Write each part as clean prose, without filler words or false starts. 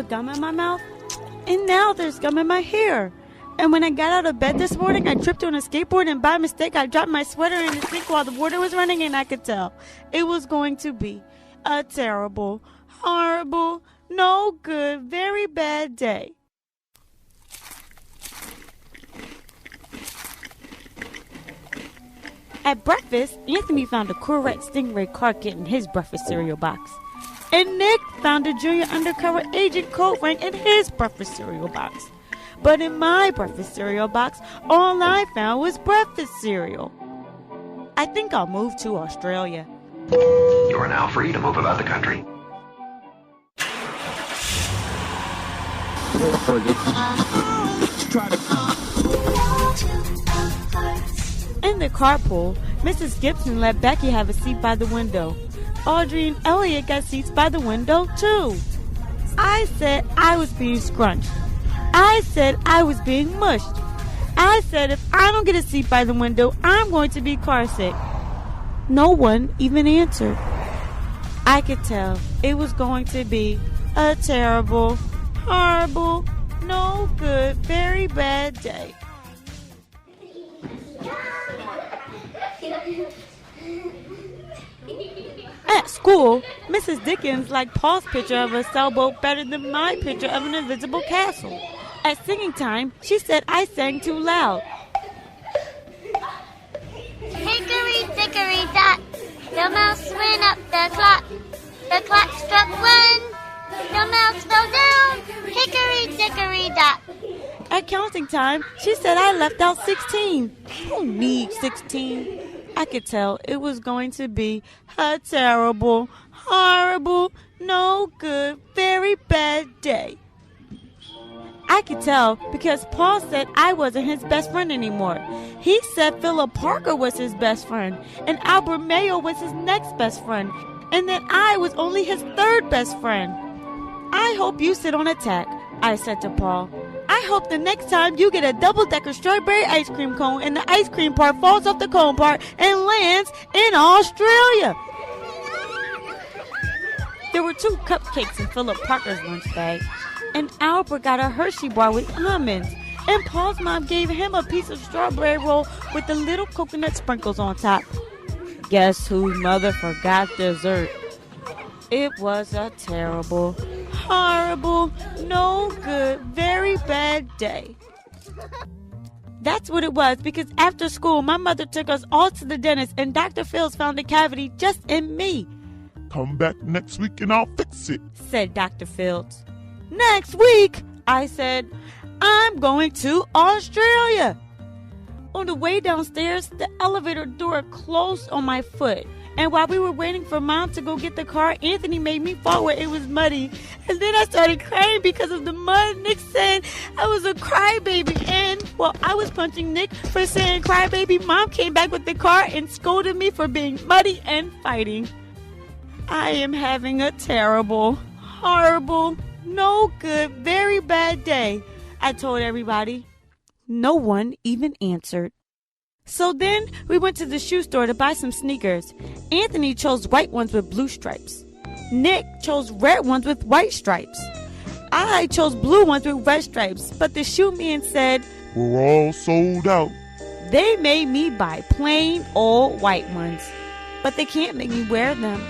with gum in my mouth, and now there's gum in my hair. And when I got out of bed this morning, I tripped on a skateboard, and by mistake, I dropped my sweater in the sink while the water was running, and I could tell it was going to be a terrible, horrible, no good, very bad day. At breakfast, Anthony found a Corvette Stingray car kit in his breakfast cereal box. And Nick found a junior undercover agent coat rank in his breakfast cereal box. But in my breakfast cereal box, all I found was breakfast cereal. I think I'll move to Australia. You are now free to move about the country. In the carpool, Mrs. Gibson let Becky have a seat by the window. Audrey and Elliot got seats by the window, too. I said I was being scrunched. I said I was being mushed. I said if I don't get a seat by the window, I'm going to be car sick. No one even answered. I could tell it was going to be a terrible, horrible, no good, very bad day. At school, Mrs. Dickens liked Paul's picture of a sailboat better than my picture of an invisible castle. At singing time, she said I sang too loud. Hickory dickory dock, the mouse went up the clock struck one, the mouse fell down, hickory dickory dock. At counting time, she said I left out 16. Who needs 16? I could tell it was going to be a terrible, horrible, no good, very bad day. I could tell because Paul said I wasn't his best friend anymore. He said Philip Parker was his best friend, and Albert Mayo was his next best friend, and that I was only his third best friend. I hope you sit on a tack, I said to Paul. I hope the next time you get a double-decker strawberry ice cream cone and the ice cream part falls off the cone part and lands in Australia. There were 2 cupcakes in Philip Parker's lunch bag, and Albert got a Hershey bar with almonds, and Paul's mom gave him a piece of strawberry roll with the little coconut sprinkles on top. Guess whose mother forgot dessert? It was a terrible, horrible, no good, very bad day. That's what it was, because after school, my mother took us all to the dentist, and Dr. Fields found a cavity just in me. Come back next week and I'll fix it, said Dr. Fields. Next week, I said, I'm going to Australia. On the way downstairs, the elevator door closed on my foot. And while we were waiting for Mom to go get the car, Anthony made me fall where it was muddy. And then I started crying because of the mud. Nick said I was a crybaby. And while I was punching Nick for saying crybaby, Mom came back with the car and scolded me for being muddy and fighting. I am having a terrible, horrible, no good, very bad day, I told everybody. No one even answered. So then we went to the shoe store to buy some sneakers. Anthony chose white ones with blue stripes. Nick chose red ones with white stripes. I chose blue ones with red stripes, but the shoe man said, we're all sold out. They made me buy plain old white ones, but they can't make me wear them.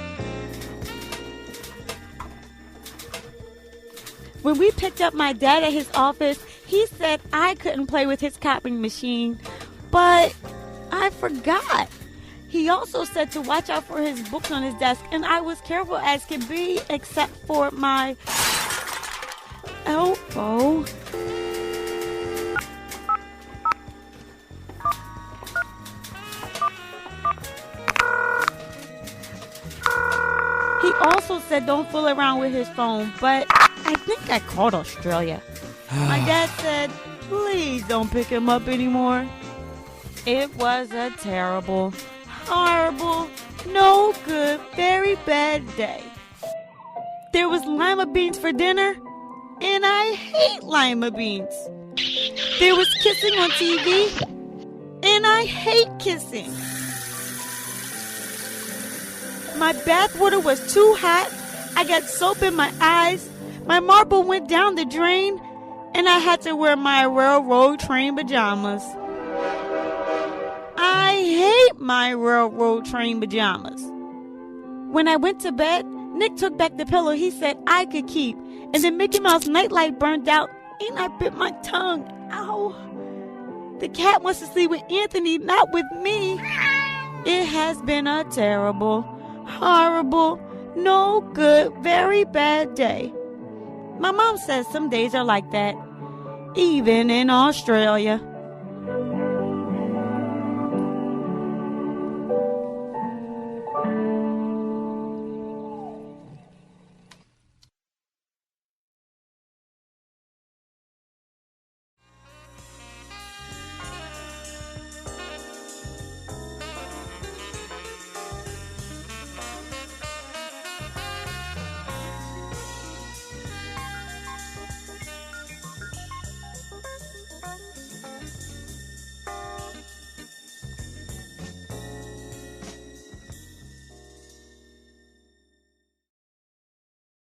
When we picked up my dad at his office, he said I couldn't play with his copying machine, but I forgot. He also said to watch out for his books on his desk, and I was careful as could be, except for my elbow. He also said don't fool around with his phone, but I think I called Australia. My dad said, please don't pick him up anymore. It was a terrible, horrible, no good, very bad day. There was lima beans for dinner, and I hate lima beans. There was kissing on TV, and I hate kissing. My bathwater was too hot. I got soap in my eyes. My marble went down the drain, and I had to wear my railroad train pajamas. I hate my railroad train pajamas. When I went to bed, Nick took back the pillow he said I could keep, and the Mickey Mouse nightlight burned out, and I bit my tongue. Ow. The cat wants to sleep with Anthony, not with me. It has been a terrible, horrible, no good, very bad day. My mom says some days are like that, even in Australia.